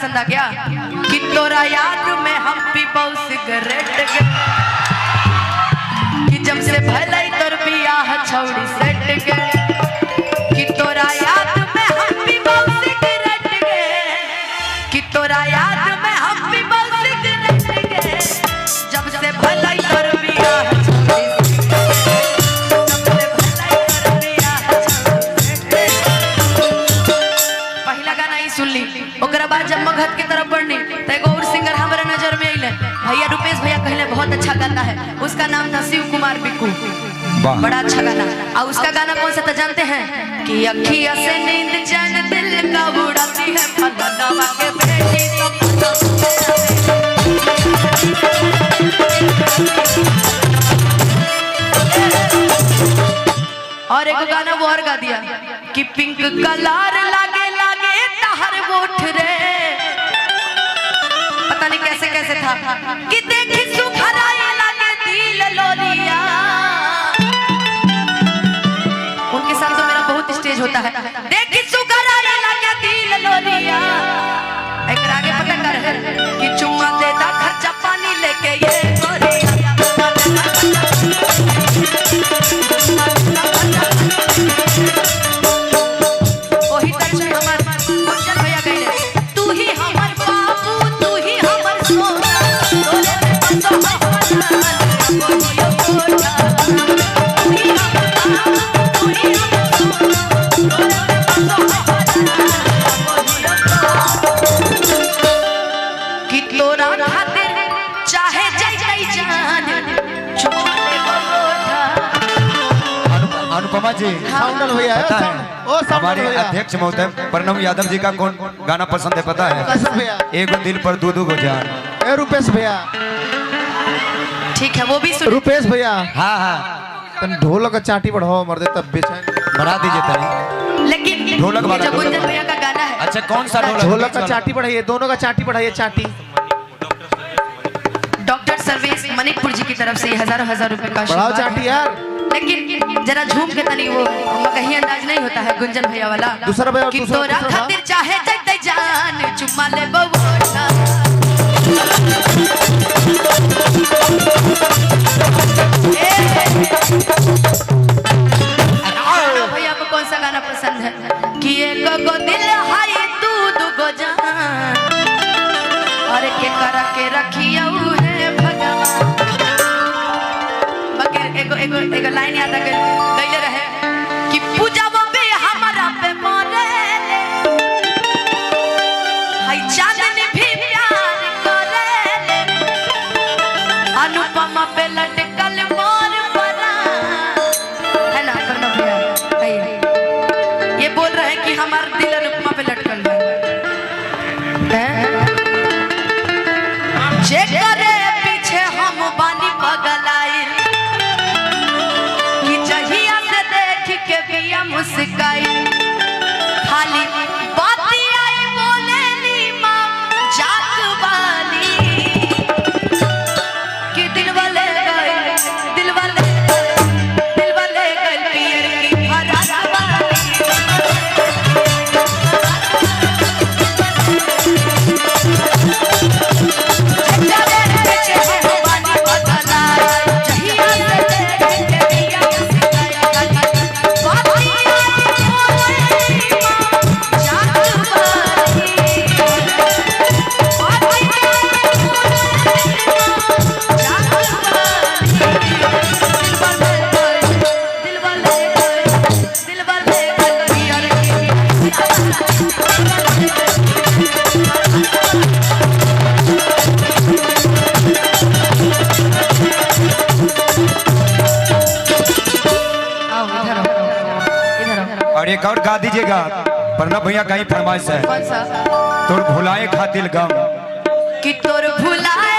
पसंद आ गया कि तोरा याद में हम पीबौ सिगरेट के कि जब से भलाई तोर बियाह छौड़ी सेट के कि तोरा याद में हम पीबौ सिगरेट के कि तोरा याद में हम पीबौ सिगरेट के जब से भलाई तोर बियाह जब मगध की तरफ बढ़नी तो एक और सिंगर हमारे नजर में आइले भैया रुपेश भैया कहले बहुत अच्छा गाता है। उसका नाम था शिव कुमार बिक्कू, बड़ा अच्छा गाना। और उसका गाना कौन सा था जानते हैं कि अखियां से नींद चैन दिल का उड़ाती है फलनवा के बेटी और एक गाना वो और गा दिया कि पिंक कलर लागे लागे तहर वोट रे, पता नहीं कैसे कैसे था कि देखी सुखराए लागे दिल लोरिया। उनके साथ तो मेरा बहुत स्टेज होता है। देखी सुखराए लागे दिल लोरिया। एक आगे पता कर है कि चुम्मा देता खर्चा पानी लेके ये गोरिया। वही टच में हमार गुंजन भैया गए तू ही हमर बाबू तू ही हमर सोना तोरे में बसो हमारा बोलियो कोटा तू ही हमर बाबू तू ही हमर सोना तोरे में बसो हमारा बोलियो कोटा कि तोरा खातिर चाहे जय जय जान चुमा ले कोठा। अनुपमा जी साउंडर भैया पता है हमारे अध्यक्ष महोदय प्रणव यादव जी का कौन गाना पसंद है पता है? एक दिल पर दो दो जान। ए रुपेश भैया, ठीक है वो भी सुन। रुपेश भैया हाँ हाँ तन ढोलक का चाटी बढ़ाओ मर दे तब बेचैन बढ़ा दीजिए तनी। लेकिन ढोलक वाला जो गुंजन भैया का गाना है। अच्छा कौन सा ढोलक? ढोलक का चाटी बढ़ाइए, दोनों का चाटी बढ़ाइए। चाटी डॉक्टर सर्विस मणिपुर जी की तरफ से हजारों हजार रुपए का बढ़ाओ चाटी यार। लेकिन जरा झूम के तनी वो कहीं अंदाज नहीं होता है गुंजन भैया वाला। दूसरा भैया कि तोरा खातिर चाहे जय जान चुम्मा ले बवोटा। भैया को कौन सा गाना पसंद है कि एक गो दिल हाय तू दुगो जान और के करा के रखिया रे भगवान। एगो लाइन याद आ गईले रहे कि पूजा वो भी हमारा पे मरे हाय चांदनी भी प्यार करे अनुपमा पे लटकल मोर परा है ना करना भैया। ये बोल रहे हैं कि हमारा दिल अनुपमा पे लटकल है। जे करे पीछे हम बानी पगलाई के बिया मुस्काई खाली बाती आई बोले नी माँ जाग वाली कि दिल वाले गए पीर की फराक वाली। और एक और गा दीजिएगा प्रणव भैया का ही फरमाइश है। कौन सा? तोर भुलाए खातिर गम कि तोर भुलाए